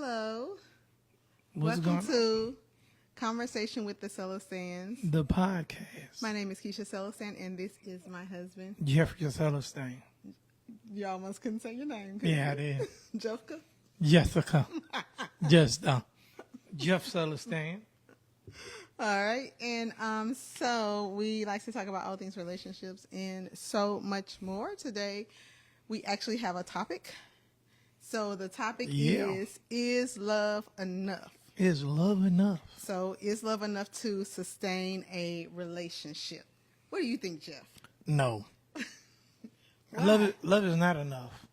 Hello. What's Welcome to Conversation with the Celestands. The podcast. My name is Keisha Celestand, and this is my husband. Jeff and Keisha. You almost couldn't say your name. Yeah, it is. Jessica. Jessica. Just Jeff Celestand. All right, and so we like to talk about all things relationships and so much more. Today, we actually have a topic. So the topic is love enough? Is love enough? So is love enough to sustain a relationship? What do you think, Jeff? No. Love is not enough.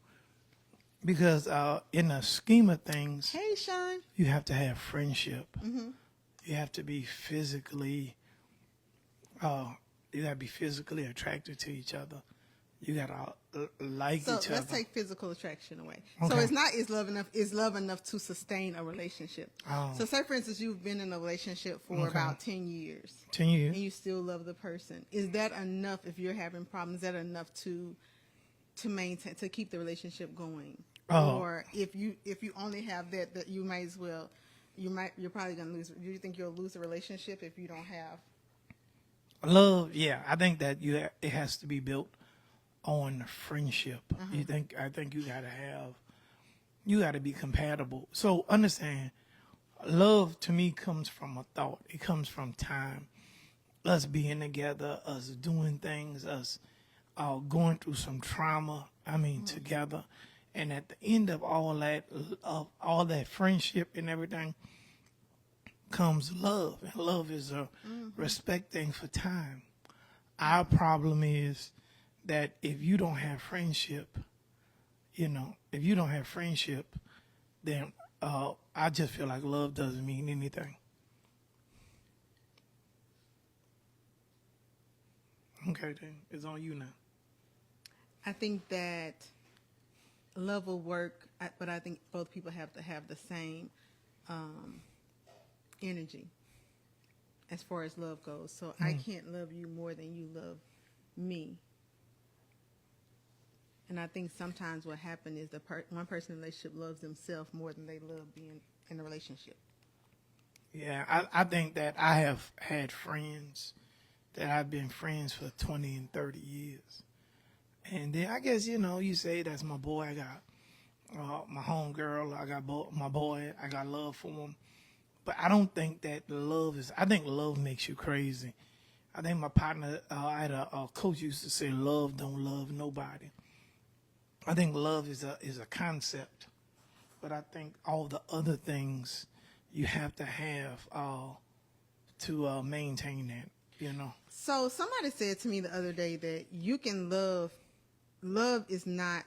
Because in the scheme of things, hey, Sean, you have to have friendship. Mm-hmm. You have to be physically attracted to each other. You gotta like each other. So let's take physical attraction away. Okay. So it's not is love enough. Is love enough to sustain a relationship? Oh. So say, for instance, you've been in a relationship for about 10 years. 10 years. And you still love the person. Is that enough if you're having problems? Is that enough to maintain, to keep the relationship going? Oh. Or if you only have that you might as well, you're probably going to lose. Do you think you'll lose a relationship if you don't have love? Yeah, I think that it has to be built on friendship. I think you gotta be compatible. So understand, love to me comes from a thought. It comes from time, us being together, us doing things, us going through some trauma. Together, and at the end of all that friendship and everything comes love, and love is a respecting for time. Our problem is that if you don't have friendship, then I just feel like love doesn't mean anything. Okay, then it's on you now. I think that love will work, but I think both people have to have the same energy as far as love goes. So I can't love you more than you love me. And I think sometimes what happens is one person in a relationship loves themselves more than they love being in a relationship. Yeah, I think that I have had friends that I've been friends for 20 and 30 years. And then I guess, you say that's my boy. I got my homegirl. I got my boy. I got love for him. But I don't think that I think love makes you crazy. I think my partner, I had a coach used to say, love don't love nobody. I think love is a concept, but I think all the other things you have to have to maintain that, So somebody said to me the other day that you can love is not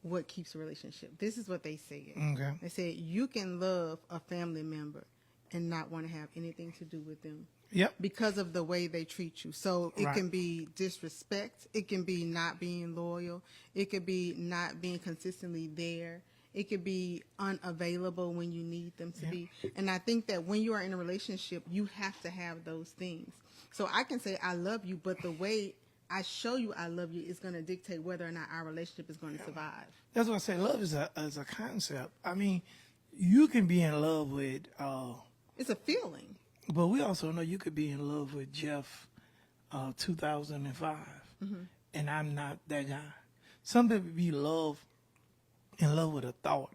what keeps a relationship. This is what they said. Okay. They said you can love a family member and not want to have anything to do with them. Yep. Because of the way they treat you. So it can be disrespect. It can be not being loyal. It could be not being consistently there. It could be unavailable when you need them to be. And I think that when you are in a relationship, you have to have those things. So I can say I love you, but the way I show you I love you is going to dictate whether or not our relationship is going to survive. That's what I say. Love is a concept. You can be in love with... it's a feeling. But we also know you could be in love with Jeff 2005, and I'm not that guy. Some people be in love with a thought.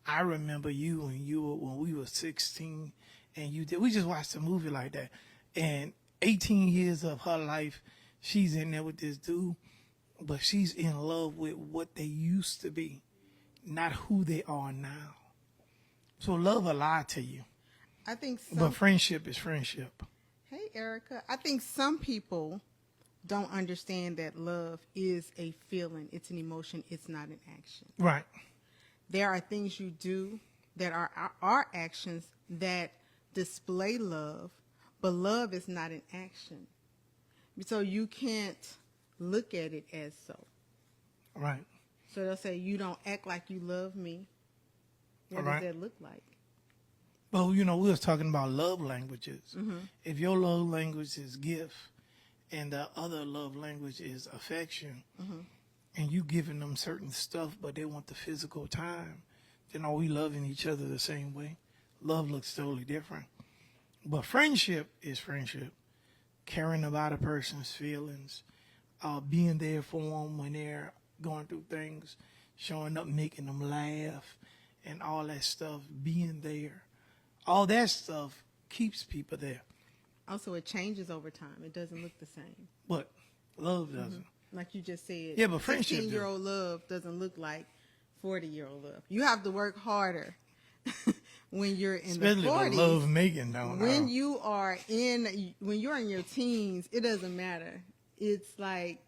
I remember you when we were 16, and we just watched a movie like that, and 18 years of her life, she's in there with this dude, but she's in love with what they used to be, not who they are now. So love will lie to you. I think but friendship is friendship. Hey, Erica. I think some people don't understand that love is a feeling. It's an emotion. It's not an action. Right. There are things you do that are actions that display love, but love is not an action. So you can't look at it as so. Right. So they'll say, you don't act like you love me. What does that look like? Well, we was talking about love languages. If your love language is gift and the other love language is affection, and you giving them certain stuff, but they want the physical time, then are we loving each other the same way? Love looks totally different. But friendship is friendship. Caring about a person's feelings, being there for them when they're going through things, showing up, making them laugh, and all that stuff, being there. All that stuff keeps people there. Also, it changes over time. It doesn't look the same. But love doesn't. Like you just said. Yeah, but friendship 16-year-old love doesn't look like 40-year-old love. You have to work harder when you're in Especially the 40s. the love making, though. When you're in your teens, it doesn't matter. It's like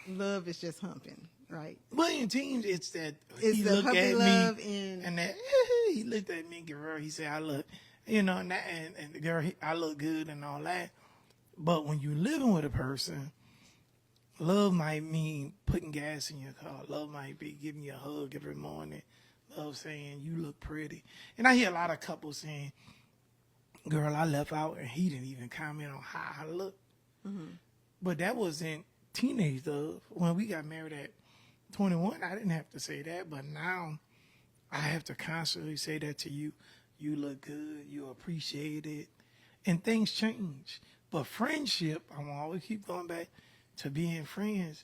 love is just humping, right? But in teens, it's that It's he the looked puppy at love me and that he looked at me, girl. He said, "I look, and the girl, I look good and all that." But when you're living with a person, love might mean putting gas in your car. Love might be giving you a hug every morning. Love saying you look pretty. And I hear a lot of couples saying, "Girl, I left out and he didn't even comment on how I look." But that wasn't teenage love. When we got married at 21, I didn't have to say that. But now I have to constantly say that to you. You look good. You appreciate it. And things change. But friendship, I'm always keep going back to being friends,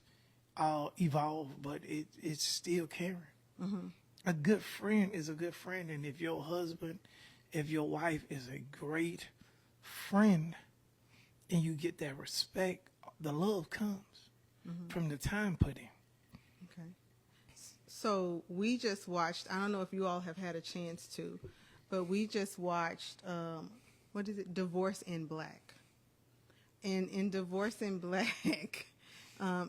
evolve, but it's still caring. A good friend is a good friend. And if your husband, if your wife is a great friend and you get that respect, the love comes from the time put in. Okay. So we just watched, I don't know if you all have had a chance to, but we just watched, what is it? Divorce in Black. And in Divorce in Black,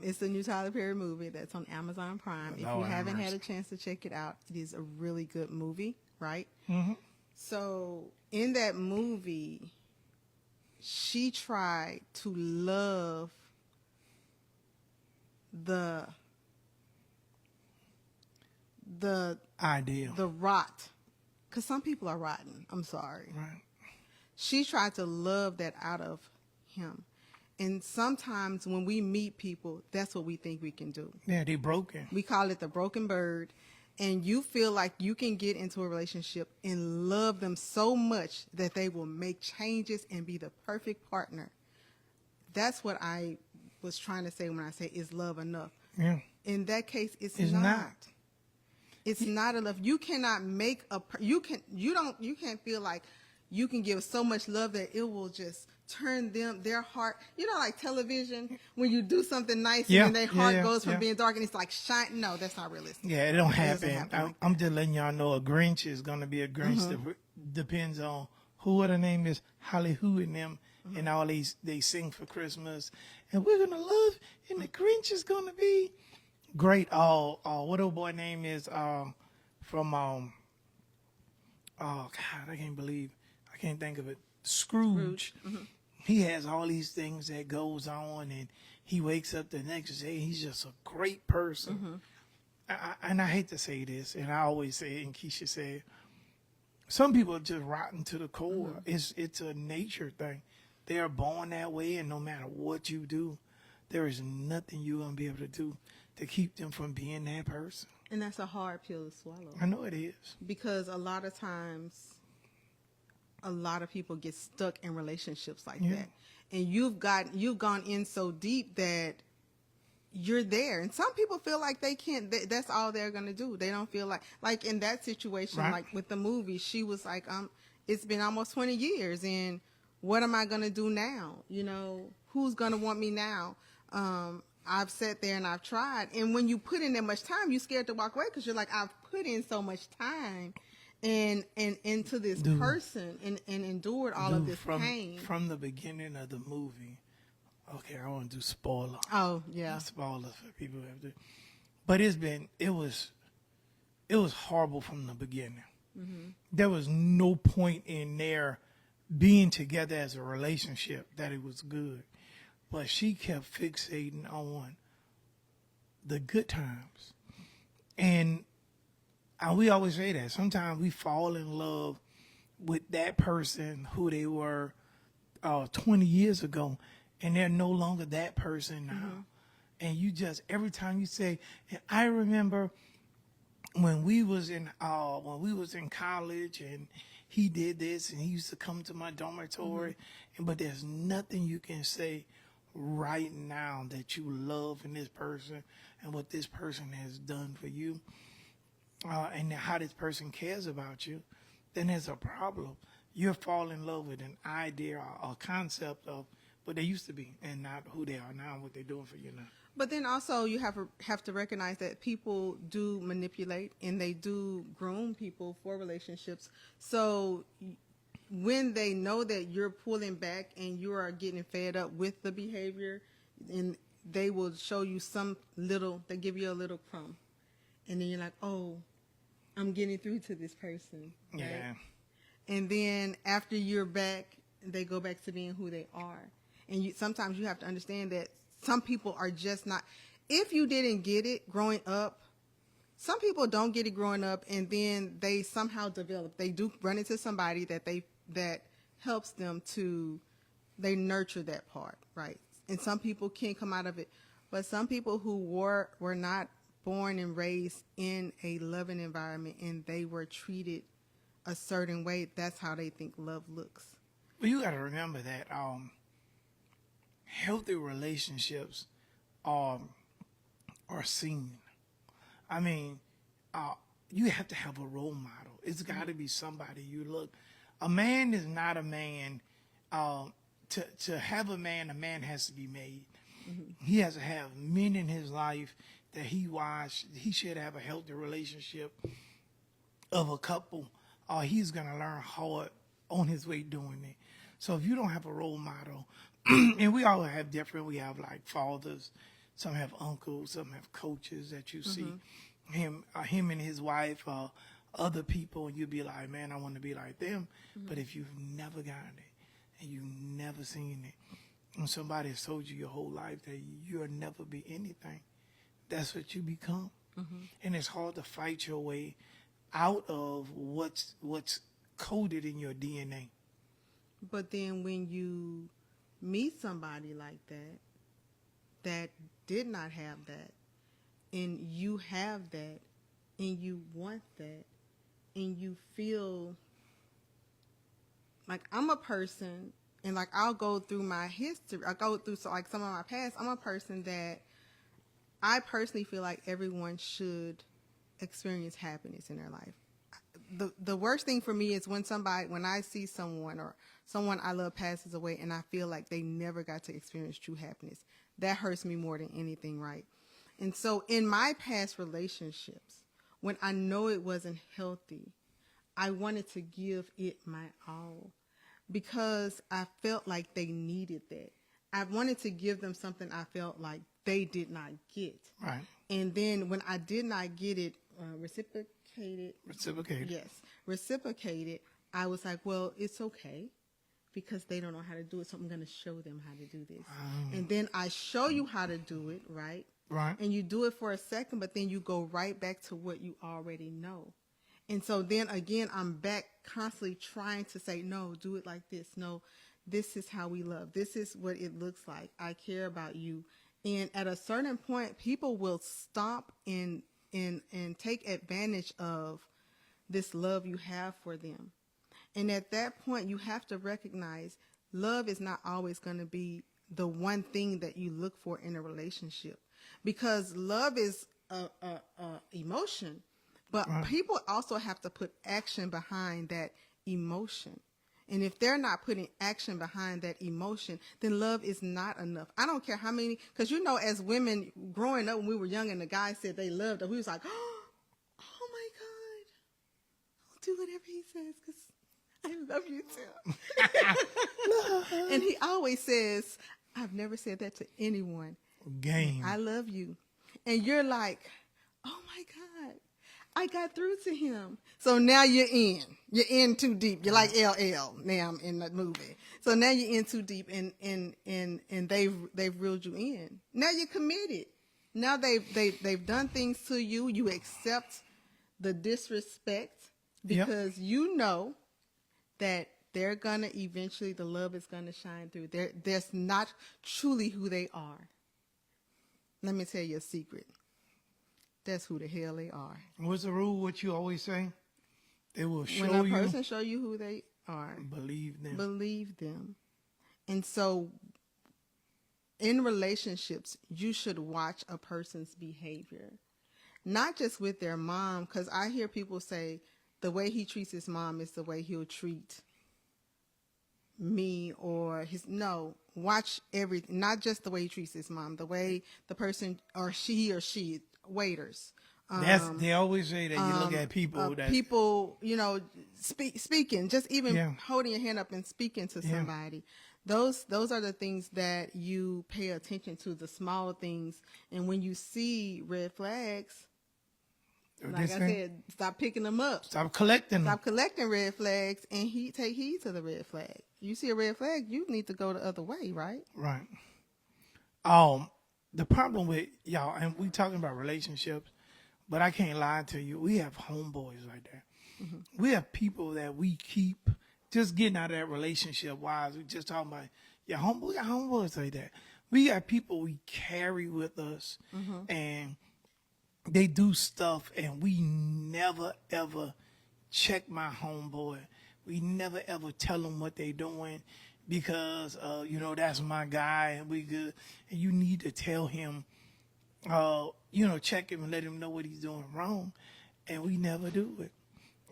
it's the new Tyler Perry movie that's on Amazon Prime. If you haven't had a chance to check it out, it is a really good movie, right? So in that movie, she tried to love the Ideal. the rot, because some people are rotten. I'm sorry. Right. She tried to love that out of him. And sometimes when we meet people, that's what we think we can do. Yeah, they broken. We call it the broken bird. And you feel like you can get into a relationship and love them so much that they will make changes and be the perfect partner. That's what I was trying to say when I say, is love enough? Yeah. In that case, it's It's not. not. It's not enough. You cannot make you can't feel like you can give so much love that it will just turn their heart. You know, like television, when you do something nice and then their heart goes from being dark and it's like shine. No, that's not realistic. Yeah, it don't happen. Like I'm just letting y'all know a Grinch is going to be a Grinch. That depends on who her name is, Holly Who and them, and all these they sing for Christmas. And we're going to love, and the Grinch is going to be great. What old boy name is from, oh, God, I can't think of it. Scrooge. He has all these things that goes on, and he wakes up the next day. He's just a great person. And I hate to say this, and I always say it, and Keisha said, some people are just rotten to the core. It's a nature thing. They are born that way, and no matter what you do, there is nothing you're going to be able to do to keep them from being that person. And that's a hard pill to swallow. I know it is. Because a lot of times, a lot of people get stuck in relationships like that. And you've gone in so deep that you're there. And some people feel like they can't, that's all they're going to do. They don't feel like in that situation, like with the movie, she was like, it's been almost 20 years and what am I going to do now? You know, who's going to want me now? I've sat there and I've tried. And when you put in that much time, you're scared to walk away because you're like, I've put in so much time and into this person and endured all of this pain. From the beginning of the movie, okay, I want to do spoiler. Oh, yeah. Spoilers for people who have to. But it was horrible from the beginning. There was no point in their being together as a relationship that it was good. But she kept fixating on the good times. And we always say that. Sometimes we fall in love with that person who they were 20 years ago, and they're no longer that person now. And you just, every time you say, I remember when we was in college and he did this and he used to come to my dormitory, but there's nothing you can say right now that you love in this person and what this person has done for you, and how this person cares about you, then there's a problem. You're falling in love with an idea or concept of what they used to be and not who they are now and what they're doing for you now. But then also you have to recognize that people do manipulate and they do groom people for relationships. So when they know that you're pulling back and you are getting fed up with the behavior, and they will show you they give you a little crumb. And then you're like, oh, I'm getting through to this person. Right? Yeah. And then after you're back, they go back to being who they are. And sometimes you have to understand that some people are just not. If you didn't get it growing up, some people don't get it growing up, and then they somehow develop. They do run into somebody that helps them they nurture that part, right? And some people can come out of it, but some people who were not born and raised in a loving environment and they were treated a certain way, that's how they think love looks. Well, you got to remember that healthy relationships are seen. I mean, you have to have a role model. It's got to be somebody you look. A man is not a man. To have a man has to be made. Mm-hmm. He has to have men in his life that he watched. He should have a healthy relationship of a couple, or he's going to learn hard on his way doing it. So if you don't have a role model, and we all have different, we have like fathers, some have uncles, some have coaches that you see him and his wife, other people, and you'll be like, man, I want to be like them. But if you've never gotten it and you've never seen it, and somebody has told you your whole life that you'll never be anything, that's what you become. And it's hard to fight your way out of what's coded in your DNA. But then when you meet somebody like that did not have that, and you have that, and you want that, and you feel like I'm a person, and like I'll go through my history, I go through some of my past. I'm a person that I personally feel like everyone should experience happiness in their life. The worst thing for me is when I see someone or someone I love passes away and I feel like they never got to experience true happiness. That hurts me more than anything, right? And so in my past relationships, when I know it wasn't healthy, I wanted to give it my all because I felt like they needed that. I wanted to give them something I felt like they did not get. Right. And then when I did not get it reciprocated, I was like, well, it's okay because they don't know how to do it, so I'm going to show them how to do this. And then I show you how to do it, right? Right. And you do it for a second, but then you go right back to what you already know. And so then again, I'm back constantly trying to say, no, do it like this. No, this is how we love. This is what it looks like. I care about you. And at a certain point, people will stop and take advantage of this love you have for them. And at that point, you have to recognize love is not always going to be the one thing that you look for in a relationship, because love is a emotion, but people also have to put action behind that emotion. And if they're not putting action behind that emotion, then love is not enough. I don't care how many, because as women growing up when we were young and the guy said they loved us, we was like, oh my God, I'll do whatever he says because I love you too. And he always says, I've never said that to anyone. Game. I love you. And you're like, oh my God, I got through to him. So now you're in. You're in too deep. You're like LL now in the movie. So now you're in too deep, and they've reeled you in. Now you're committed. Now they've done things to you. You accept the disrespect because you know that they're gonna eventually, the love is gonna shine through. That's not truly who they are. Let me tell you a secret. that's who the hell they are. What's the rule? What you always say? They will show you. When a person show you who they are, believe them. Believe them. And so in relationships, you should watch a person's behavior, not just with their mom, because I hear people say the way he treats his mom is the way he'll treat me or his. No, watch everything, not just the way he treats his mom, the way the person or she waiters. They always say that you look at people people, speaking, just even holding your hand up and speaking to somebody. Those are the things that you pay attention to, the small things. And when you see red flags, like I said, stop picking them up. Stop collecting red flags and take heed to the red flag. You see a red flag, you need to go the other way, right? Right. The problem with y'all, and we talking about relationships, but I can't lie to you. We have homeboys like that. Mm-hmm. We have people that we keep just getting out of that relationship wise. We just talking about, we got homeboys like that. We got people we carry with us, and they do stuff, and we never, ever check my homeboy. We never, ever tell them what they doing because, that's my guy, and we good. And you need to tell him, check him and let him know what he's doing wrong. And we never do it.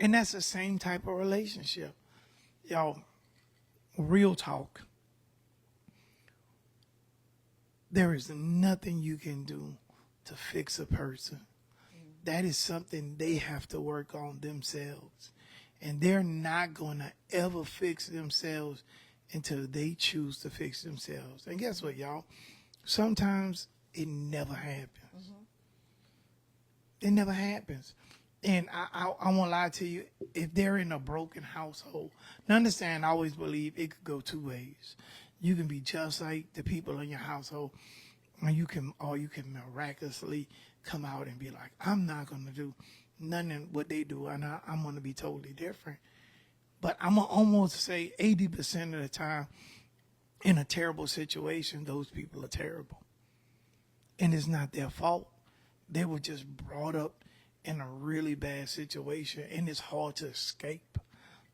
And that's the same type of relationship. Y'all, real talk. There is nothing you can do to fix a person. That is something they have to work on themselves. And they're not going to ever fix themselves until they choose to fix themselves. And guess what, y'all? Sometimes it never happens. It never happens. And I won't lie to you, if they're in a broken household, now understand, I always believe it could go two ways. You can be just like the people in your household, or you can miraculously come out and be like, I'm not going to do nothing what they do, and I'm going to be totally different. But I'm going to almost say 80% of the time, in a terrible situation, those people are terrible. And it's not their fault. They were just brought up in a really bad situation, and it's hard to escape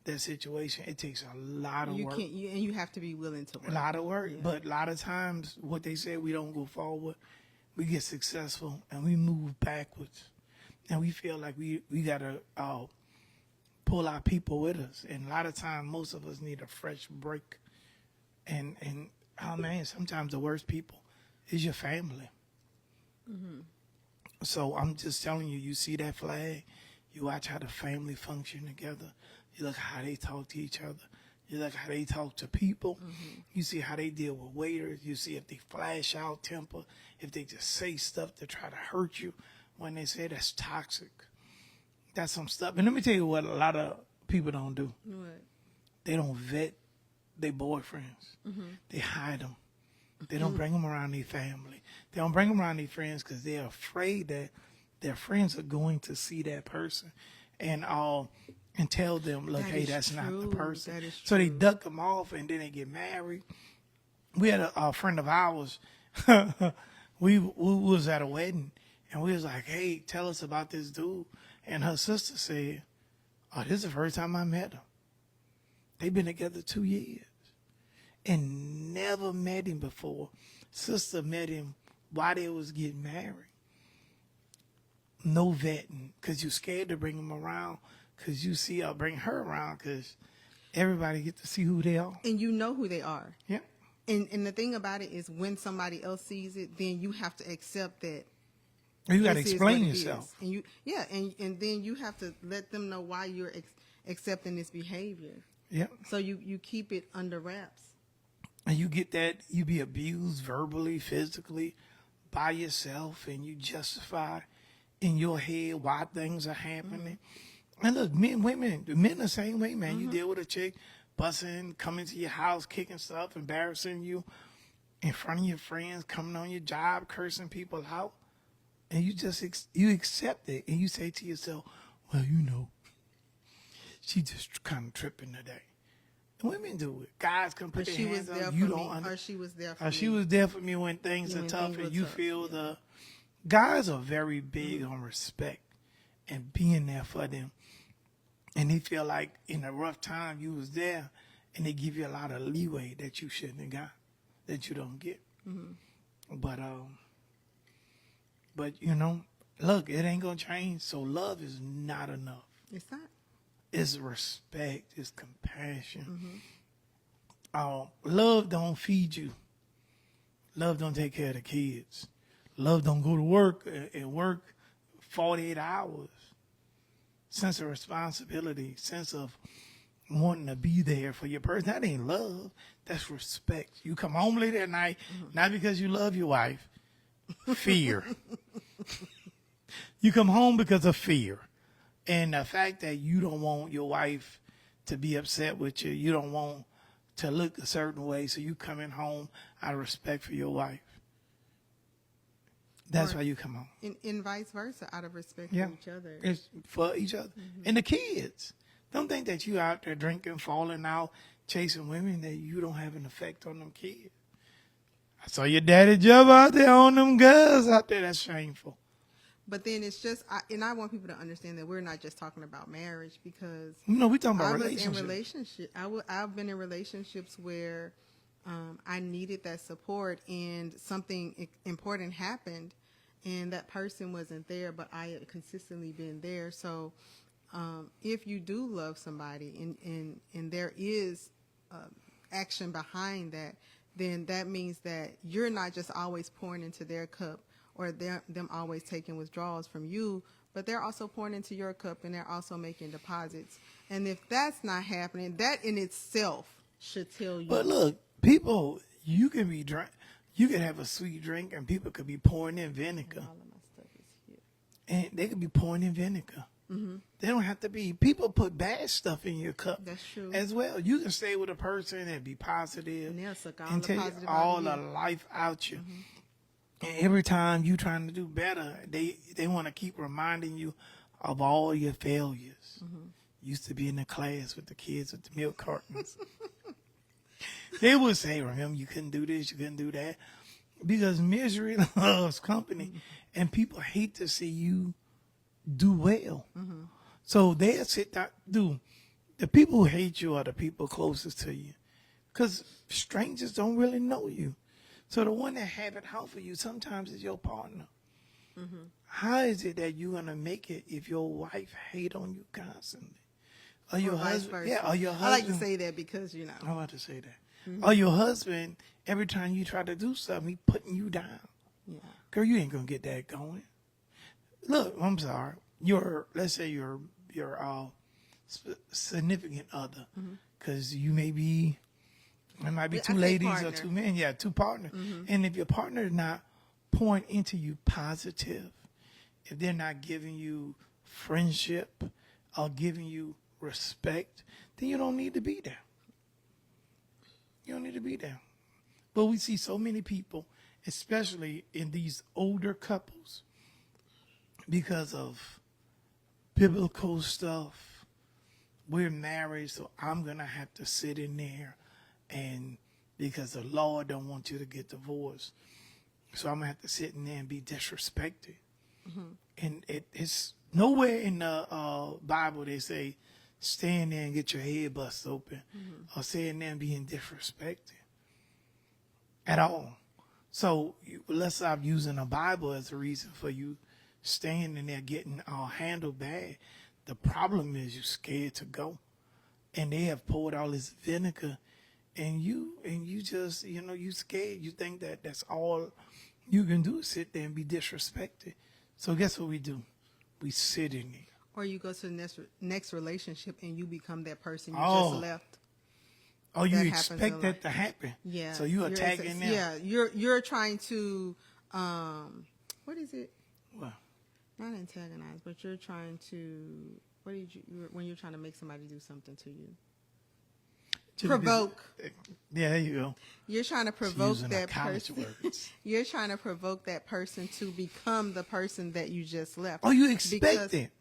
that situation. It takes a lot of work. And you have to be willing to work. A lot of work. Yeah. But a lot of times, what they say, we don't go forward. We get successful, and we move backwards. And we feel like we got to pull our people with us. And a lot of times, most of us need a fresh break. And oh, man, sometimes the worst people is your family. Mm-hmm. So I'm just telling you, you see that flag, you watch how the family function together. You look how they talk to each other. You look how they talk to people. Mm-hmm. You see how they deal with waiters. You see if they flash out temper, if they just say stuff to try to hurt you. When they say that's toxic, that's some stuff. And let me tell you what a lot of people don't do. What? They don't vet their boyfriends. Mm-hmm. They hide them. They don't bring them around their family. They don't bring them around their friends because they're afraid that their friends are going to see that person and tell them, look, hey, that's not the person. That is true. So they duck them off, and then they get married. We had a friend of ours. we was at a wedding, and we was like, hey, tell us about this dude. And her sister said, oh, this is the first time I met him. They've been together 2 years. And never met him before. Sister met him while they was getting married. No vetting, because you're scared to bring him around, because you see I'll bring her around, because everybody get to see who they are. And you know who they are. Yeah. And the thing about it is when somebody else sees it, then you have to accept that. You got to explain yourself. And and then you have to let them know why you're accepting this behavior. Yeah. So you keep it under wraps. And you get that, you be abused verbally, physically, by yourself, and you justify in your head why things are happening. Mm-hmm. And look, men the same way, man. Mm-hmm. You deal with a chick, busting, coming to your house, kicking stuff, embarrassing you in front of your friends, coming on your job, cursing people out. And you just, you accept it, and you say to yourself, well, she just kind of tripping today. Women do it. Guys can put their hands up. You don't understand. Or she was there for me. Or she was there for me when things are tough, and you feel guys are very big on respect and being there for them. And they feel like in a rough time you was there, and they give you a lot of leeway that you shouldn't have got, that you don't get. But you know, look, it ain't gonna change. So love is not enough. It's not. It's respect. It's compassion. Love don't feed you. Love don't take care of the kids. Love don't go to work and work 48 hours. Sense of responsibility, sense of wanting to be there for your person. That ain't love. That's respect. You come home late at night, not because you love your wife. Fear. You come home because of fear. And the fact that you don't want your wife to be upset with you, you don't want to look a certain way, so you coming home out of respect for your wife. That's why you come home. And vice versa, out of respect for each other. It's for each other. And the kids. Don't think that you out there drinking, falling out, chasing women, that you don't have an effect on them kids. I saw your daddy Jeff out there on them girls out there. That's shameful. But then it's just, I want people to understand that we're not just talking about marriage, because No, we're talking about I've been in relationships where I needed that support, and something important happened, and that person wasn't there, but I had consistently been there. So if you do love somebody and there is action behind that, then that means that you're not just always pouring into their cup, or them always taking withdrawals from you, but they're also pouring into your cup, and they're also making deposits. And if that's not happening, that in itself should tell you. But look, people, you can be drunk, you can have a sweet drink, and people could be pouring in vinegar. All of my stuff is here. And they could be pouring in vinegar. They don't have to be. People put bad stuff in your cup. That's true. As well. You can stay with a person and be positive And they'll suck all and the take positive all out the of you. life out you. And every time you trying to do better, they want to keep reminding you of all your failures. Used to be in the class with the kids with the milk cartons. They would say, remember, you couldn't do this, you couldn't do that. Because misery loves company. And people hate to see you do well. So they'll sit down. The people who hate you are the people closest to you. Because strangers don't really know you. So the one that have it out for you sometimes is your partner. How is it that you're going to make it if your wife hate on you constantly? Or your husband? Yeah, or your husband. I like to say that because, you know. I'm about to say that. Or your husband, every time you try to do something, he putting you down. Yeah. Girl, you ain't going to get that going. Look, I'm sorry. Let's say your significant other, because you may be, it might be two ladies partner. or two men. Yeah, two partners. And if your partner is not pouring into you positive, if they're not giving you friendship or giving you respect, then you don't need to be there. You don't need to be there. But we see so many people, especially in these older couples, because of biblical stuff. We're married, so I'm going to have to sit in there, and because the Lord don't want you to get divorced, so I'm going to have to sit in there and be disrespected. And it's nowhere in the Bible they say stand there and get your head bust open, or stand there and being disrespected at all. So let's stop using the Bible as a reason for you standing there getting handled bad. The problem is you're scared to go, and they have poured all this vinegar, and you just, you scared. You think that that's all you can do is sit there and be disrespected. So guess what we do? We sit in there. Or you go to the next relationship and you become that person you just left. Oh, you expect that to happen? Yeah. So you're attacking them? Yeah, you're trying to, what is it? What? Not antagonize, but you're trying to, when you're trying to make somebody do something to you? Provoke. Yeah, there you go. You're trying to provoke that person. You're trying to provoke that person to become the person that you just left. Oh, you expect it.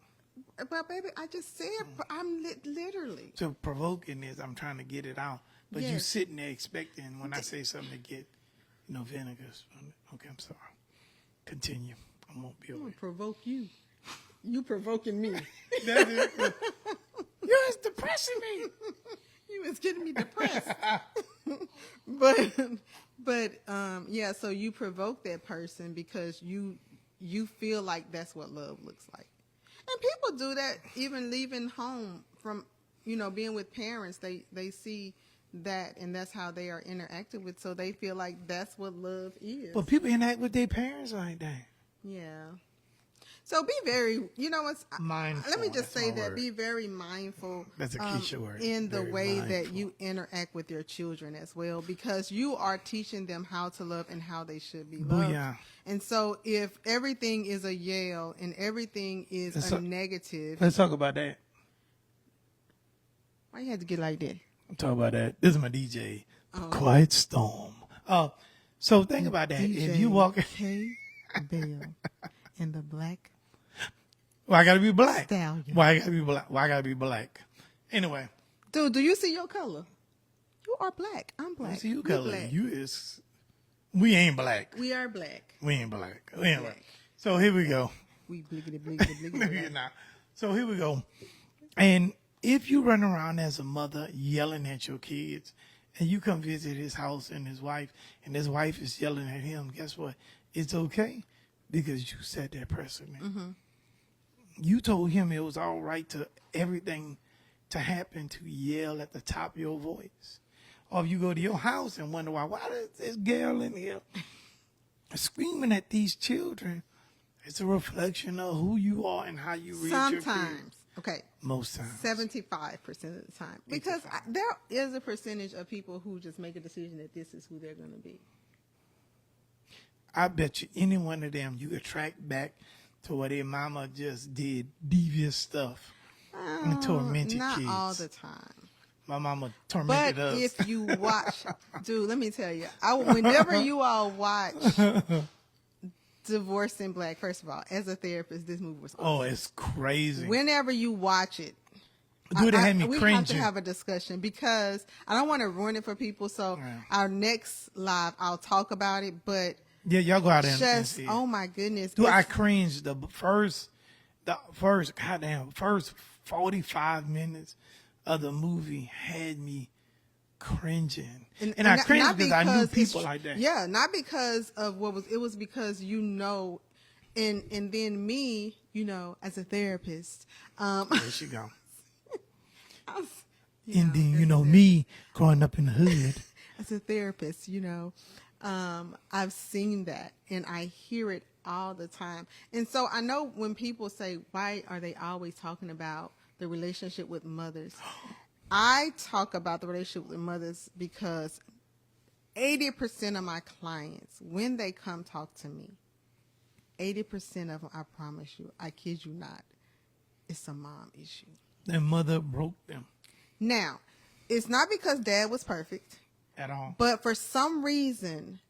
Well, baby, I just said I'm literally. So provoking is I'm trying to get it out, but you sitting there expecting when I say something to get, vinegar. Okay, I'm sorry. Continue. I won't be I'm away. gonna provoke you. You provoking me. That's it. You're just depressing me. You is getting me depressed. but yeah, so you provoke that person because you feel like that's what love looks like. And people do that even leaving home from, being with parents. They see that, and that's how they are interacting with, so they feel like that's what love is. But people interact with their parents like that. Yeah. So be very, Mindful. let me just That's say my that word. be very mindful. That's a Keisha word. In the Very way that mindful. you interact with your children as well, because you are teaching them how to love and how they should be loved. Booyah. And so if everything is a yell and everything is negative, Let's talk about that. why you had to get like that? Talk about that. This is my DJ, Quiet Storm. So think about that. DJ If you walk, K Bell and the Black well, I gotta be black. Stallion. Why I gotta be black? Why I gotta be black? Anyway, Dude, do you see your color? You are black. I'm black. I see you We color. black. We ain't black. We are black. We ain't black. We ain't black. Black. So here we go. We bliggity bliggity bliggity. Nah. So here we go. And if you run around as a mother yelling at your kids, and you come visit his house and his wife is yelling at him, guess what? It's okay because you set that precedent. Mm-hmm. You told him it was all right to everything to happen to yell at the top of your voice. Or if you go to your house and wonder why is this girl in here screaming at these children, it's a reflection of who you are and how you read your kids. Sometimes, okay, Most times. 75% of the time, because there is a percentage of people who just make a decision that this is who they're going to be. I bet you any one of them you could track back to where their mama just did devious stuff and tormented Not kids. all the time. My mama tormented But us. if you watch, dude, let me tell you, whenever you all watch Divorced in Black, first of all, as a therapist, this movie was awesome. It's crazy. Whenever you watch it, Dude, it had me we cringing. have to have a discussion because I don't want to ruin it for people. So Yeah. our next live, I'll talk about it. But Yeah, y'all go out there and just, see it. oh my goodness. Dude, I It's- cringed the first 45 minutes of the movie had me cringing. And I cringed not because I knew it's- people like that. Yeah, not because of it was because and then me, as a therapist, There she go. you And then, as a me growing up in the hood. as a therapist, I've seen that and I hear it all the time. And so I know when people say, why are they always talking about the relationship with mothers? I talk about the relationship with mothers because 80% of my clients, when they come talk to me, 80% of them, I promise you, I kid you not, it's a mom issue. Their mother broke them Now, it's not because dad was perfect. at all. But for some reason,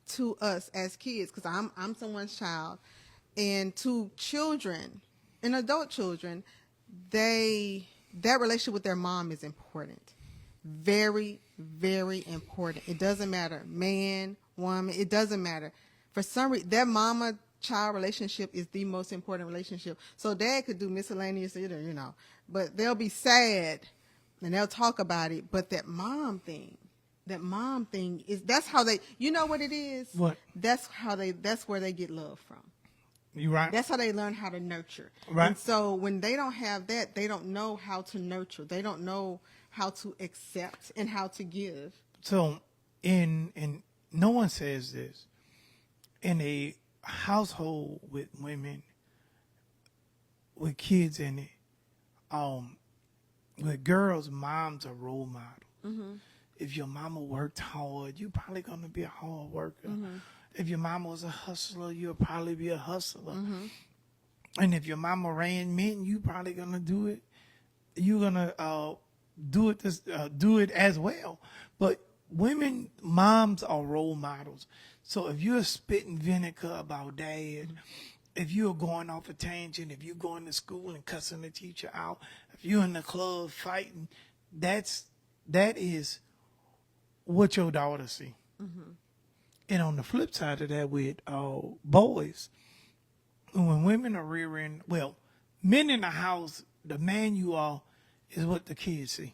to us as kids, because I'm someone's child, and to children and adult children, that relationship with their mom is important. Very, very important. It doesn't matter, man, woman, it doesn't matter. For some reason, that mama-child relationship is the most important relationship. So dad could do miscellaneous, but they'll be sad and they'll talk about it. But that mom thing that's how they, you know what it is? What? That's where they get love from. You right? That's how they learn how to nurture. Right. And so when they don't have that, they don't know how to nurture. They don't know how to accept and how to give. So, in no one says this, in a household with women, with kids in it, with girls, moms are role models. Mm-hmm. If your mama worked hard, you're probably gonna be a hard worker. Mm-hmm. If your mama was a hustler, you'll probably be a hustler. Mm-hmm. And if your mama ran men, you probably gonna do it. You're gonna do it as well. But women, moms are role models. So if you're spitting vinegar about dad, if you're going off a tangent, if you're going to school and cussing the teacher out, if you're in the club fighting, that is what your daughter see. Mm-hmm. And on the flip side of that, with boys, when women are rearing, well, men in the house, the man you are is what the kids see.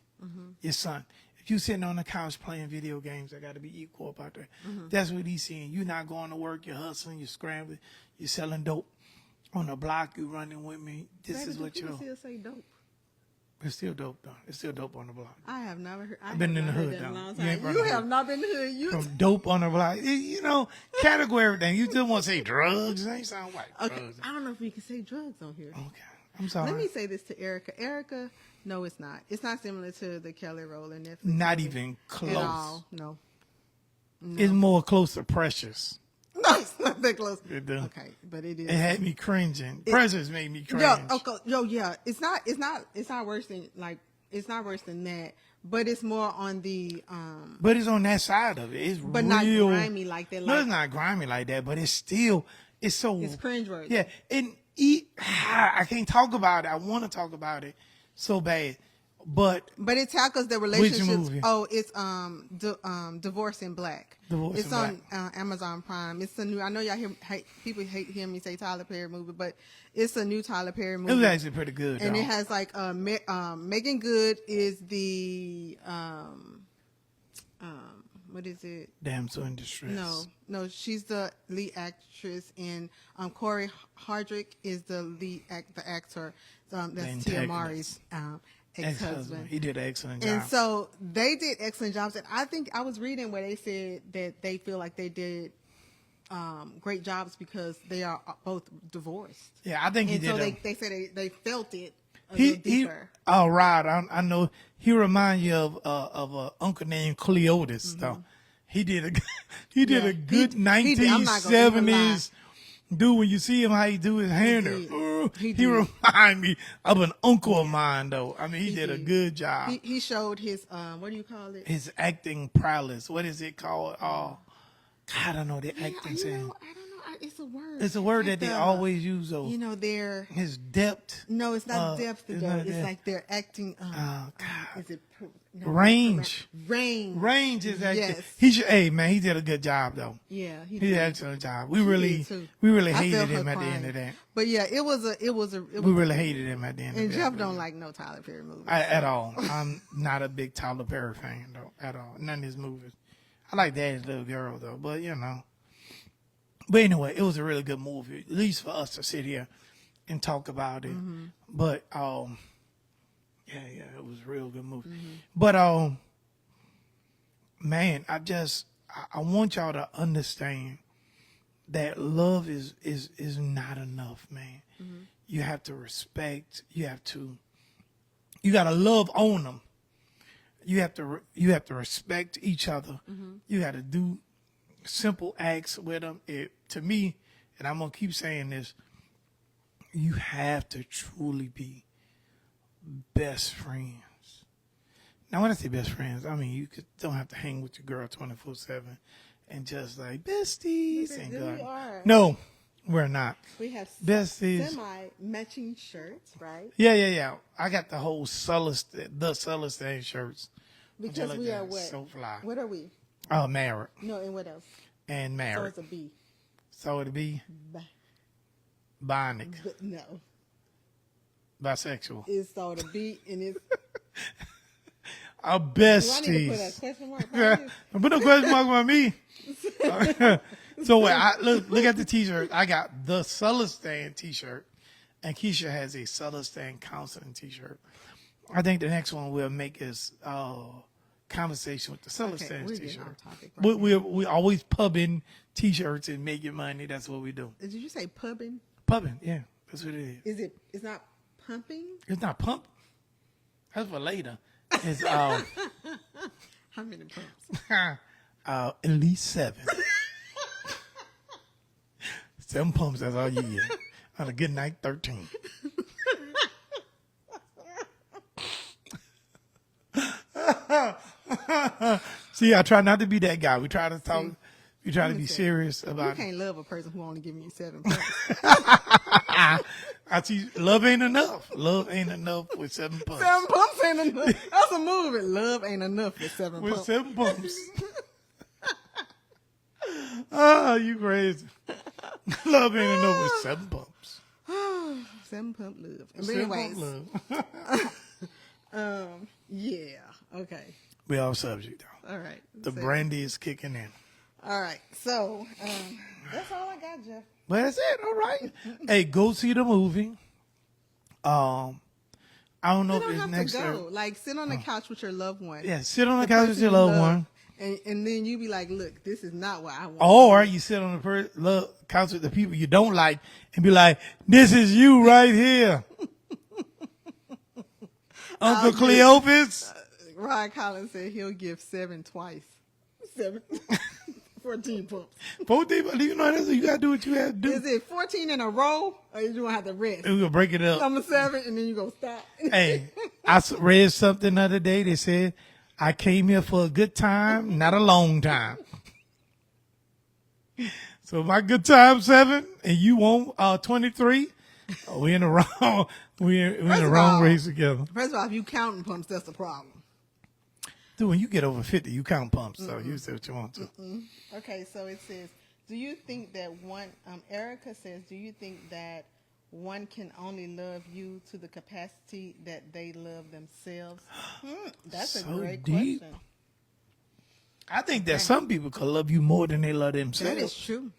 Your son. If you sitting on the couch playing video games, I got to be equal about that. That's what he's seeing. You're not going to work. You're hustling. You're scrambling. You're selling dope on the block. You're running with me. This is what you're. Still say dope. It's still dope though. It's still dope on the block. I have never heard. I've been in the hood that in a though. long You ain't time. from You the have hood. not been in the hood. You From dope on the block. You know, category everything. You just want to say drugs. They sound white. okay? Drugs. I don't know if we can say drugs on here. Okay. I'm sorry. Let me say this to Erica. Erica, no, it's not. It's not similar to the Kelly Rowland Netflix Not movie even close. at all. No. It's more close to Precious. No, it's not that close. It do. Okay, but it is. It had me cringing. Precious made me cringe. Yeah. It's not worse than it's not worse than that. But it's more on the But it's on that side of it. It's but real, not grimy like that. No, Like, it's not grimy like that, but it's still, it's so. it's cringeworthy. Yeah, and I can't talk about it. I want to talk about it so bad, but it tackles the relationships. movie? Oh, it's Divorce in Black. Divorce it's in on Amazon Prime. It's a new. I know y'all people hate hearing me say Tyler Perry movie, but it's a new Tyler Perry movie. it was actually pretty good. And though. it has like Megan Good is the what is it? Damsel in Distress. No, she's the lead actress, and Corey Hardrick is the the actor. That's Tia Mowry's ex-husband. He did an excellent job. And so they did excellent jobs. And I think I was reading where they said that they feel like they did great jobs because they are both divorced. Yeah, I think he And did. so they said they felt it a He little deeper. oh right, I know. He reminds you of an uncle named Cleotis though. He did a he did a good I'm not gonna even 1970s dude. When you see him, how he do his hair, He he did. remind me of an uncle of mine though. I mean, he did a did. good job. He showed his what do you call it? His acting prowess. What is it called? God, I don't know the acting I saying. don't know. It's a word. It's a word that like they always use though. You know, they're His depth. no, it's not depth. it's Though. not It's depth. like they're acting. God. Is it Range. Range is actually Yes. he should. Hey man, he did a good job though. Yeah, He did an excellent job. We did, really too. hated I felt him her at the end crying. of that. But yeah, it was. We really hated him at the end And of that. Jeff don't like no Tyler Perry movies. At all. I'm not a big Tyler Perry fan though. At all. None of his movies. I like Daddy's Little Girl though, but you know. But anyway, it was a really good movie. At least for us to sit here and talk about it. Mm-hmm. But yeah, it was a real good movie. Mm-hmm. But man, I want y'all to understand that love is not enough, man. Mm-hmm. You have to respect. You got to love on them. You have to respect each other. Mm-hmm. You got to do simple acts with them. To me, and I'm gonna keep saying this, you have to truly be best friends. Now, when I say best friends, I mean don't have to hang with your girl 24/7 and just like besties and We God. are. No, we're not. We have Besties. semi-matching shirts, right? Yeah. I got the whole Celestands shirts. Because we are what? So fly. What are we? Oh, married No, and what else? and So married. it's a B. So it'd be B- bionic, But no, bisexual. it's so the B and it's. Our Do I need to put a besties. question mark? Yeah, behind put no question mark on me. So wait, look at the T-shirt. I got the Celestand T-shirt, and Keisha has a Celestand counseling T-shirt. I think the next one we'll make is conversation with the Celestands we're getting T-shirt. off topic right We always pubbing T-shirts and making money. That's what we do. Did you say pubbing? Pubbing, yeah, that's what it is. It's not pumping? It's not pump. That's for later. It's How many pumps? at least 7. 7 pumps. That's all you get. On a good night, 13. See, I try not to be that guy. We try to talk. We try to be serious You about it. can't love a person who only giving you 7 pumps. I see. Love ain't enough. Love ain't enough with 7 pumps. 7 pumps ain't enough. That's a movie. Love ain't enough with 7 With pumps. 7 pumps. Oh, you crazy. Love ain't enough with 7 pumps. 7-pump love. But 7-pump anyways, love. yeah, okay, We off subject though. all right. The So- brandy is kicking in. All right, so that's all I got, Jeff. Well, that's it. All right. Hey, go see the movie. I don't know You if don't it's have next to go. year. Like, sit on the couch with your loved one. Yeah, sit on the The couch with person your you loved love, one. and then you be like, look, this is not what I want. Or you sit on the couch with the people you don't like and be like, this is you right here. Uncle Cleopas. Ryan Collins said he'll give 7 twice. 7. 14 pumps. 14, do you know that's you got to do what you have to do. Is it 14 in a row, or you gonna have to rest? We're going to break it up. Number 7, and then you gonna stop. Hey, I read something the other day that said, I came here for a good time, not a long time. So my good time 7, and you want 23. We in the wrong. We're in the wrong race together. First of all, if you counting pumps, that's the problem. Dude, when you get over 50, you count pumps. So you say what you want to. Okay, so it says, do you think that one? Erica says, do you think that one can only love you to the capacity that they love themselves? That's a So great deep. question. I think that some people could love you more than they love That themselves. is true,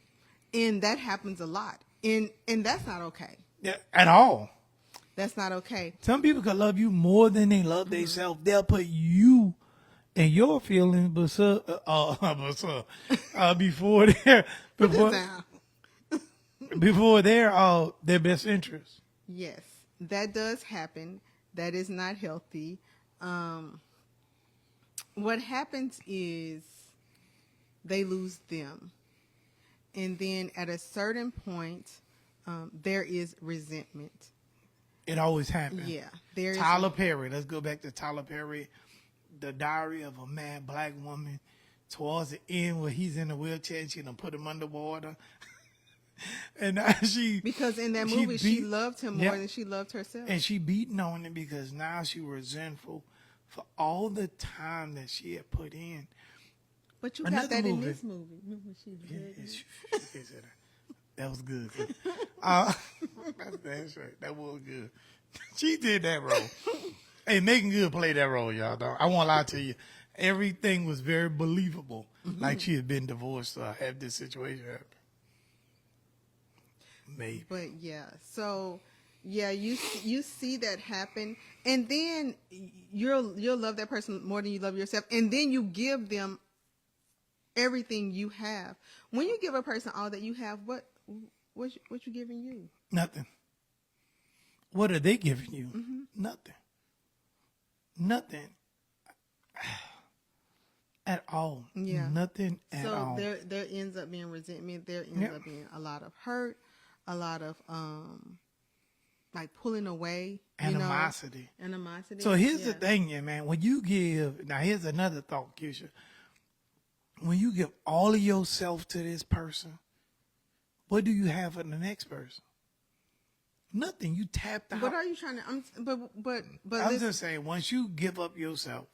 and that happens a lot, and that's not okay. Yeah, at all. That's not okay. Some people could love you more than they love themselves. They'll put you and your feelings before their Put this down. before their best interest. Yes, that does happen. That is not healthy. What happens is they lose them. And then at a certain point, there is resentment. It always happens. Yeah. There is Tyler Perry. Let's go back to Tyler Perry, The Diary of a Mad Black Woman. Towards the end where he's in a wheelchair and she done put him underwater. And now because in that movie, she loved him more than she loved herself. And she beating on him because now she resentful for all the time that she had put in. But you Another got that in movie. this movie. Remember she did. That was good. That's damn straight. That was good. She did that role. Hey, Megan Good played that role, y'all. I won't lie to you. Everything was very believable. Like she had been divorced or had this situation happen. Maybe. But yeah, so yeah, you see that happen, and then you'll love that person more than you love yourself, and then you give them everything you have. When you give a person all that you have, what you giving you? Nothing. What are they giving you? Nothing. Nothing. At all. Yeah. Nothing at all. So there ends up being resentment. There ends up being a lot of hurt, a lot of like pulling away. Animosity. Animosity. So here's the thing, yeah, man. When you give, now here's another thought, Keisha. When you give all of yourself to this person, what do you have for the next person? Nothing. You tapped out. What are you trying to? But I'm just saying, once you give up yourself,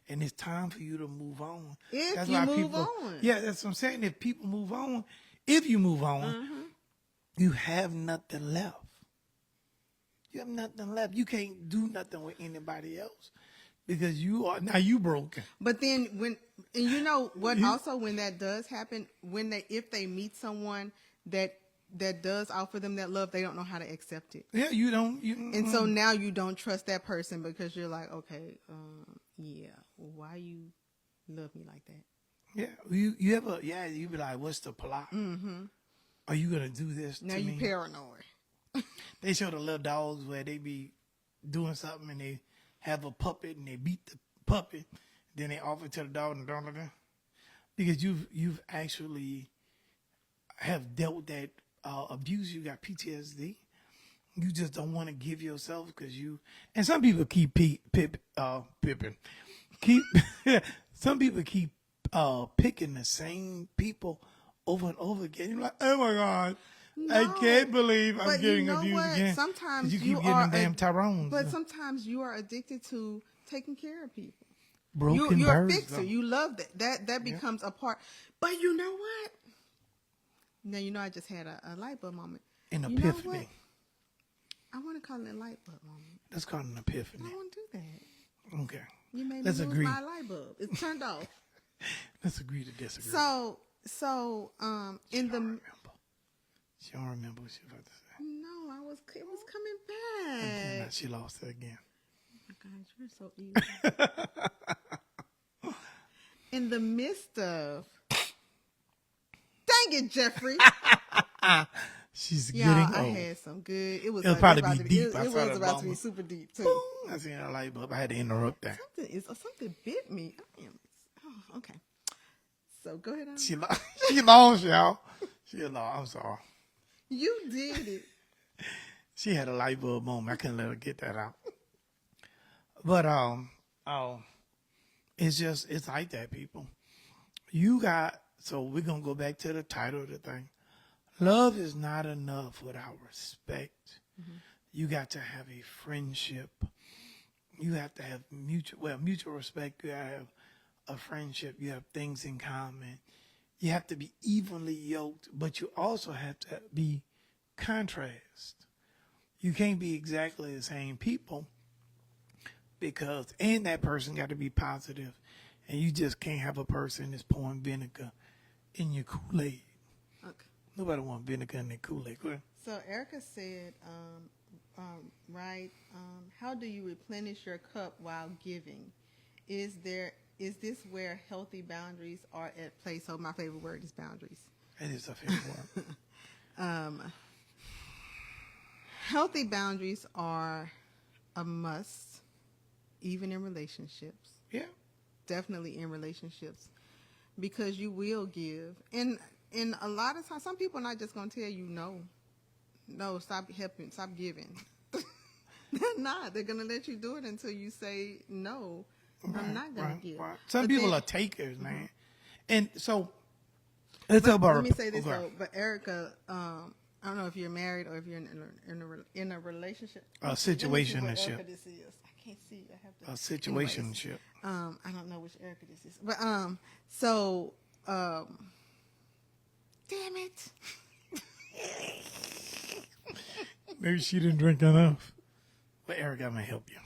and it's time for you to move on. If that's you why move people, on. Yeah, that's what I'm saying. If people move on, if you move on, you have nothing left. You have nothing left. You can't do nothing with anybody else because you broken. But then also when that does happen, if they meet someone that does offer them that love, they don't know how to accept it. Yeah, you don't. And so now you don't trust that person because you're like, okay, why you love me like that? Yeah, you be like, what's the plot? Are you gonna do this? Now to you me? paranoid. They show the little dogs where they be doing something and they have a puppet and they beat the puppet, then they offer it to the dog and because you've actually have dealt with that abuse. You got PTSD. You just don't want to give yourself because and some people keep pipping. Some people keep picking the same people over and over again. You're like, oh my God, I can't believe I'm getting abused again. Sometimes you keep getting them damn Tyrones. But sometimes you are addicted to taking care of people. Broken you're birds. a fixer. You love that. That becomes a part. But you know what? Now I just had a light bulb moment. An You know epiphany. what? I want to call it a light bulb moment. Let's call it an epiphany. I want to do that. Okay. You made me Let's lose agree. my light bulb. It's turned off. Let's agree to disagree. So She don't remember what she was about to say. No, it was coming back. Now she lost it again. Oh my gosh, you're so evil. In the midst of, dang it, Jeffrey. She's Y'all, getting I old. had some good. It was It'll like, probably about be to deep. It I was saw that about to be bomb. super deep too. Boom. I seen a light bulb. I had to interrupt that. Something bit me. Oh, okay. So go ahead. She lost, y'all. She lost. I'm sorry. You did it. She had a light bulb moment. I couldn't let her get that out. But it's like that, people. So we're gonna go back to the title of the thing. Love is not enough without respect. Mm-hmm. You got to have a friendship. You have to have mutual respect. You have a friendship. You have things in common. You have to be evenly yoked, but you also have to be contrast. You can't be exactly the same people and that person got to be positive, and you just can't have a person that's pouring vinegar in your Kool-Aid. Okay. Nobody wants vinegar in their Kool-Aid. Go ahead. So Erica said, how do you replenish your cup while giving? Is this where healthy boundaries are at play? So my favorite word is boundaries. It is a favorite word. Healthy boundaries are a must, even in relationships. Yeah. Definitely in relationships, because you will give. And a lot of times, some people are not just going to tell you no, stop helping, stop giving. They're not. They're going to let you do it until you say no. I'm not going to give. Right. Some people are takers, man. Mm-hmm. And so, let's talk about. Let me say this though. But Erica, I don't know if you're married or if you're in a relationship. A situationship. Erica, this is. I can't see. I have to. A situationship. I don't know which Erica this is, but so damn it. Maybe she didn't drink enough. But Erica, I'm gonna help you.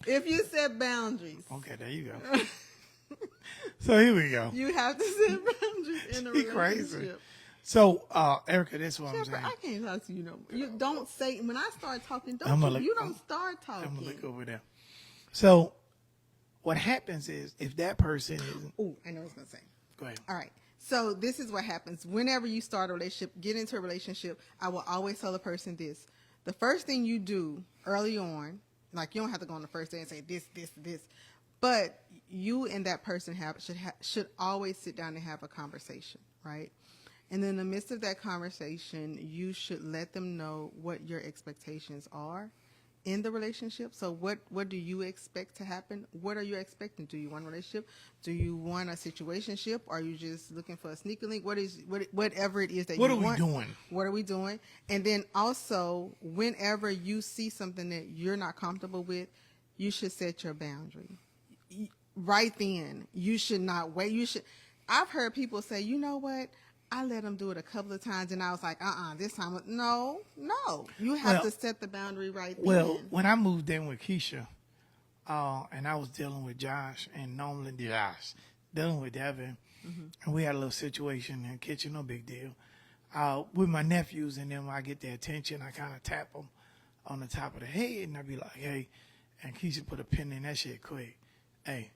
If you set boundaries. Okay, there you go. So here we go. You have to set boundaries in a relationship. Crazy. So, Erica, this is what I'm saying. I can't talk to you no more. You don't say, when I start talking, you don't start talking. I'm going to look over there. So, what happens is, if that person is... Oh, I know what I was going to say. Go ahead. All right. So, this is what happens. Whenever you start a relationship, get into a relationship, I will always tell a person this. The first thing you do early on, like you don't have to go on the first day and say this, but you and that person should always sit down and have a conversation, right? And in the midst of that conversation, you should let them know what your expectations are in the relationship. So what do you expect to happen? What are you expecting? Do you want a relationship? Do you want a situationship? Are you just looking for a sneaker link? Whatever it is that you want. What are we doing? What are we doing? And then also, whenever you see something that you're not comfortable with, you should set your boundary. Right then. You should not wait. I've heard people say, you know what? I let them do it a couple of times, and I was like, this time, no. You have to set the boundary right then. Well, when I moved in with Keisha, and I was dealing with Josh, and normally dealing with Devin, and we had a little situation in the kitchen, no big deal. With my nephews and them, I get their attention, I kind of tap them on the top of the head, and I be like, hey, and Keisha put a pin in that shit quick. Hey,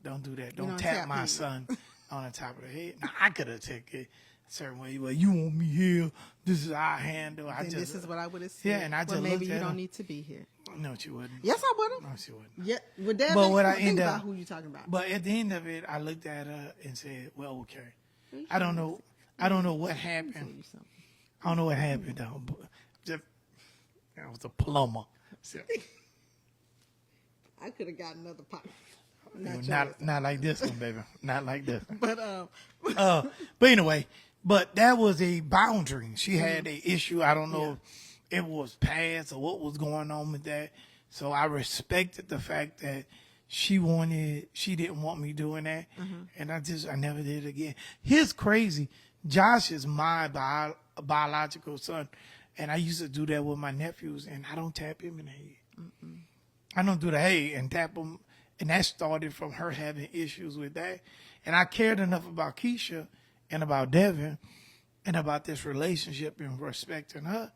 don't do that. Don't tap my son on the top of the head. Now, I could have taken it a certain way. Well, you want me here. This is our handle. This is what I would have said. Yeah, and I just maybe looked at you don't her. need to be here. No, she wouldn't. Yes, I would have. No, she wouldn't. Yeah, with that, but what I think end about up, who you talking about. But at the end of it, I looked at her and said, well, okay. I don't know what happened. I don't know what happened, though. But just, I was a plumber. So, I could have got another pot. Not like this one, baby. Not like this one. But but anyway, that was a boundary. She had an issue. I don't know if it was past or what was going on with that. So I respected the fact that she didn't want me doing that. And I never did it again. Here's crazy. Josh is my biological son. And I used to do that with my nephews, and I don't tap him in the head. I don't do the hey and tap him. And that started from her having issues with that. And I cared enough about Keisha and about Devin and about this relationship and respecting her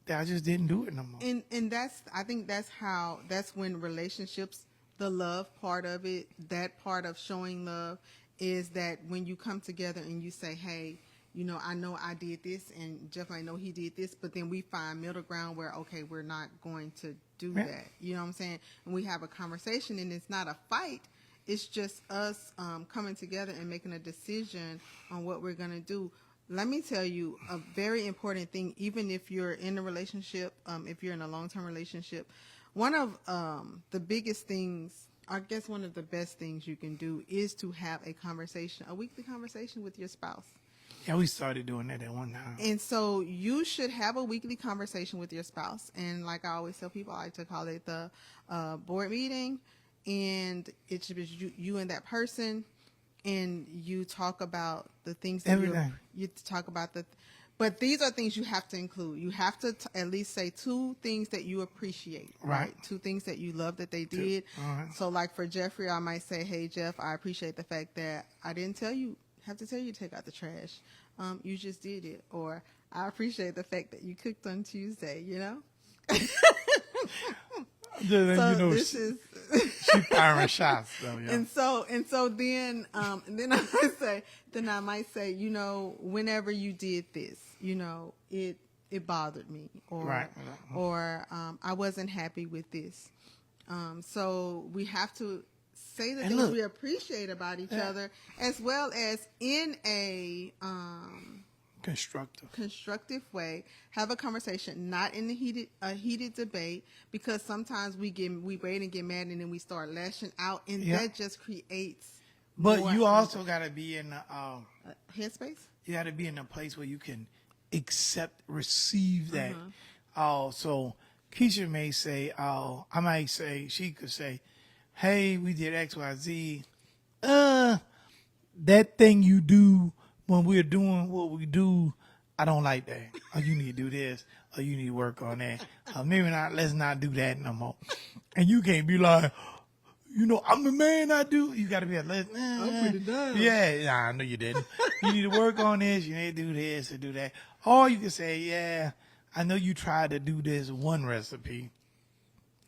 that I just didn't do it no more. And I think that's when relationships, the love part of it, that part of showing love is that when you come together and you say, hey, I know I did this, and Jeff, I know he did this, but then we find middle ground where, okay, we're not going to do that. You know what I'm saying? And we have a conversation, and it's not a fight. It's just us coming together and making a decision on what we're going to do. Let me tell you a very important thing, even if you're in a relationship, if you're in a long-term relationship, one of the biggest things, I guess one of the best things you can do is to have a weekly conversation with your spouse. Yeah, we started doing that at one time. And so you should have a weekly conversation with your spouse. And like I always tell people, I like to call it the board meeting. And it should be you and that person. And you talk about the things that you talk about. But these are things you have to include. You have to at least say 2 things that you appreciate. Right. 2 things that you love that they did. Right. So like for Jeffrey, I might say, hey, Jeff, I appreciate the fact that I didn't have to tell you to take out the trash. You just did it. Or I appreciate the fact that you cooked on Tuesday, This is she firing shots though, yeah. And so then I might say, whenever you did this, it bothered me, or I wasn't happy with this. So we have to say the things we appreciate about each other, as well as in a constructive way. Have a conversation, not in a heated debate, because sometimes we wait and get mad, and then we start lashing out, and that just creates. But you also got to be in a headspace. You got to be in a place where you can receive that. So Keisha may say, she could say, hey, we did X, Y, Z. That thing you do when we're doing what we do, I don't like that. Or you need to do this. Or you need to work on that. Maybe not. Let's not do that no more. And you can't be like, I'm the man, I do. You got to be like, I put it down. Yeah, I know you didn't. You need to work on this. You need to do this or do that. Or you can say, yeah, I know you tried to do this one recipe.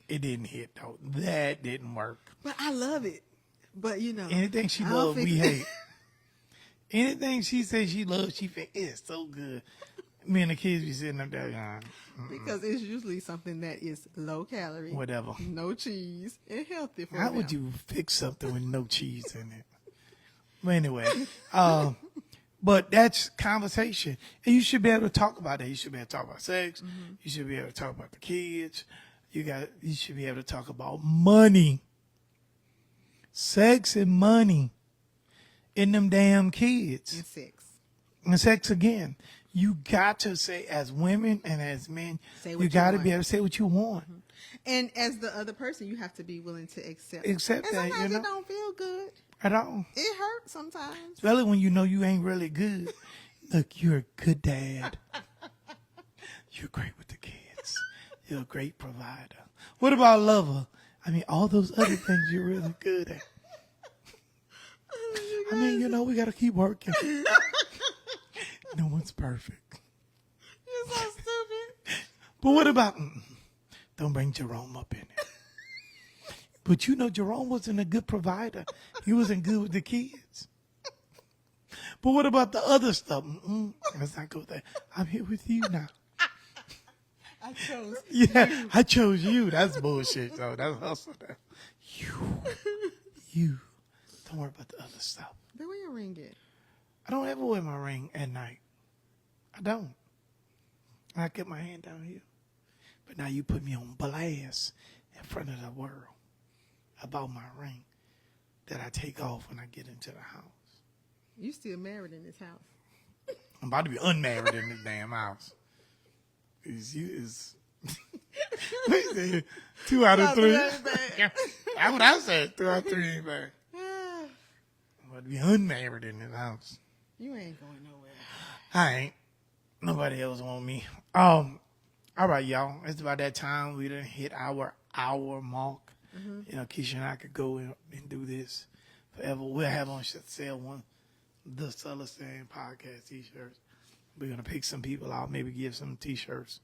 It didn't hit, though. That didn't work. But I love it. But, anything she loves, we hate. Anything she says she loves, she thinks it's so good. Me and the kids be sitting up there. Because it's usually something that is low calorie. Whatever. No cheese. And healthy for How them. would you fix something with no cheese in it? But anyway, but that's conversation. And you should be able to talk about that. You should be able to talk about sex. Mm-hmm. You should be able to talk about the kids. You should be able to talk about money. Sex and money. In them damn kids. And sex again. You got to say, as women and as men, you got to be able to say what you want. Mm-hmm. And as the other person, you have to be willing to accept and that. Sometimes it don't feel good. At all. It hurts sometimes. Especially when you ain't really good. Look, you're a good dad. You're great with the kids. You're a great provider. What about lover? I mean, all those other things you're really good at. I mean, we got to keep working. No one's perfect. You're so stupid. But what about, don't bring Jerome up in it. But Jerome wasn't a good provider. He wasn't good with the kids. But what about the other stuff? Let's not go there. I'm here with you now. I chose you. I chose you. That's bullshit, though. That's hustle. You. Don't worry about the other stuff. Then where your ring at? I don't ever wear my ring at night. I don't. I kept my hand down here. But now you put me on blast in front of the world about my ring that I take off when I get into the house. You still married in this house? I'm about to be unmarried in this damn house. Is 2 out of 3. That's what I said. 2 out of 3 ain't bad. I'm about to be unmarried in this house. You ain't going nowhere. I ain't. Nobody else want me. All right, y'all. It's about that time. We done hit our hour mark. You know, Keisha and I could go and do this forever. We'll have on sale one, the Celestands podcast t-shirts. We're going to pick some people out, maybe give some t-shirts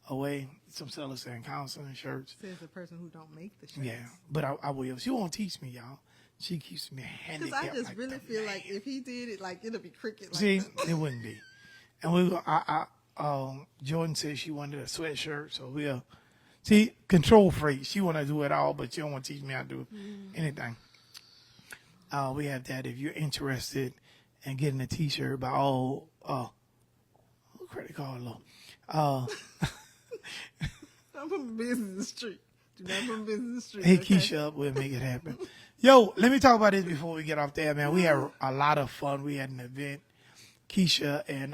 away, some Celestands counseling shirts. Says the person who don't make the shirts. Yeah, but I will. She won't teach me, y'all. She keeps me handicapped. Because I just like really feel like if he did it, like it'll be cricket. Like See, it wouldn't be. And Jordan said she wanted a sweatshirt, so we'll see. Control freak. She want to do it all, but she don't want to teach me how to do anything. We have that. If you're interested in getting a T-shirt by all, credit card low. I'm from Business Street. Do not from Business Street. Hey, okay? Keisha, we'll make it happen. Yo, let me talk about this before we get off there, man. We had a lot of fun. We had an event, Keisha, and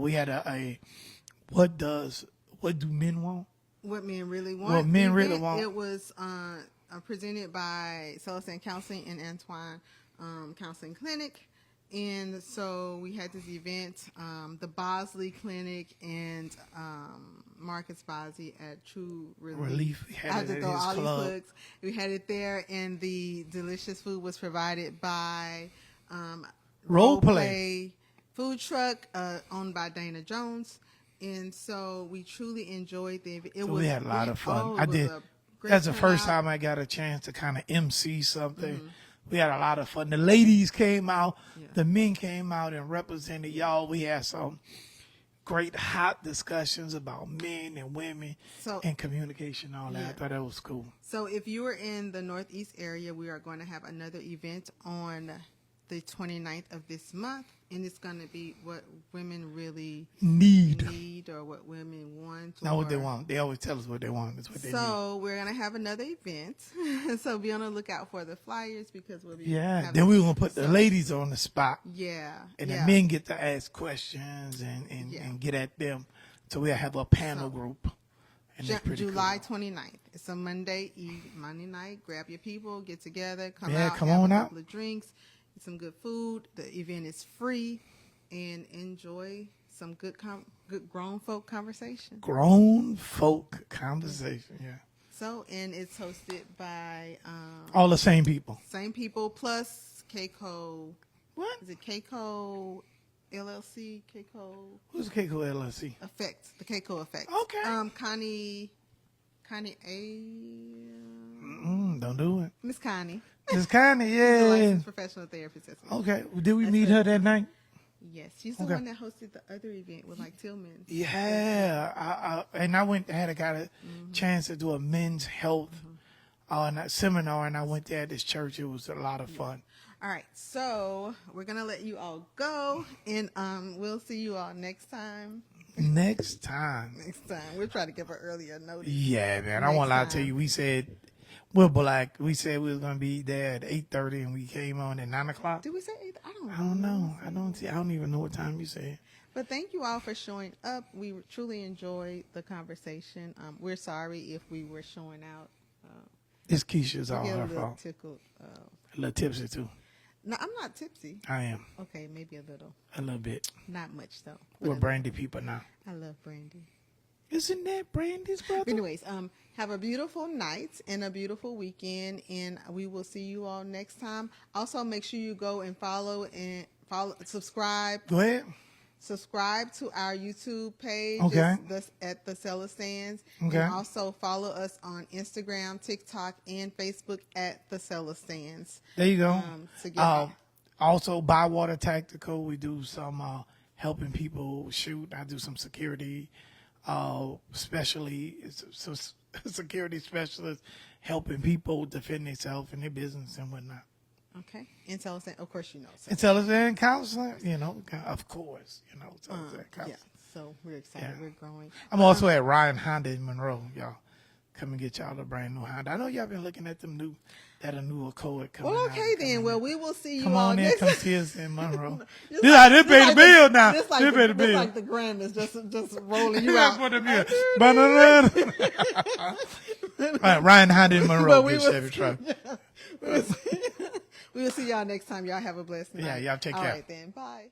we had a what do men want? What men really want. What men really event, want. It was presented by Celestands Counseling and Antoine Counseling Clinic. And so we had this event, the Bosley Clinic and Marcus Bosley at True Relief. We had it at his club. Plugs. We had it there, and the delicious food was provided by Role Play Food Truck owned by Dana Jones. And so we truly enjoyed the event. We had a lot of fun. I did. That's the first time I got a chance to kind of MC something. We had a lot of fun. The ladies came out. Yeah. The men came out and represented y'all. We had some great hot discussions about men and women and communication and all that. Yeah. I thought that was cool. So if you are in the Northeast area, we are going to have another event on the 29th of this month. And it's going to be what women really need or what women want. Not what they want. They always tell us what they want. That's what they need. So we're going to have another event. So be on the lookout for the flyers because we'll be then we're going to put the ladies on the spot. Yeah. And the men get to ask questions and get at them. So we'll have a panel group. And July 29th. It's a Monday night. Grab your people, get together, come on have out. A couple of drinks. Some good food. The event is free, and enjoy some good grown folk conversation. Grown folk conversation, yeah. So, and it's hosted by all the same people. Same people plus Keiko. What is it? Keiko LLC. Keiko. Who's Keiko LLC? Effect. The Keiko Effect. Okay. Connie A. Don't do it. Miss Connie. Miss Connie, yeah. She's a licensed professional therapist. Okay. Did we meet her that night? Yes. She's the one that hosted the other event with like Tillman. Yeah. And I got a chance to do a men's health seminar, and I went there at this church. It was a lot of fun. All right. So we're going to let you all go, and we'll see you all next time. Next time. We'll try to give her earlier notice. Yeah, man. I won't lie to you. We said we're black. We said we was gonna be there at 8:30, and we came on at 9 o'clock. Did we say 8? I don't know. I don't even know what time you said. But thank you all for showing up. We truly enjoyed the conversation. We're sorry if we were showing out. It's Keisha's all her fault. Tickled, a little tipsy too. No, I'm not tipsy. I am. Okay, maybe a little. A little bit. Not much though. We're brandy people now. I love brandy. Isn't that brandy's brother? Anyways, have a beautiful night and a beautiful weekend, and we will see you all next time. Also, make sure you go and subscribe. Go ahead. Subscribe to our YouTube page at the Celestands. Okay. And also follow us on Instagram, TikTok, and Facebook at the Celestands. There you go. Also, Bywater Tactical, we do some helping people shoot. I do some security, security specialists helping people defend themselves and their business and whatnot. Okay. And Celestand, of course, you know. And Celestand counseling, of course, Celestand counseling. Yeah. So we're excited. Yeah. We're growing. I'm also at Ryan Honda in Monroe, y'all. Come and get y'all a brand new Honda. I know y'all been looking at them new Accord coming. Well, okay then. Well, we will see you. Come all on in, next come see us in Monroe. This pay the bill now. This pay the bill. Like the grand is just rolling you out. All right, Ryan Honda in Monroe. Good Chevy truck. We will see y'all next time. Y'all have a blessed night. Yeah, y'all take care. All right then. Bye.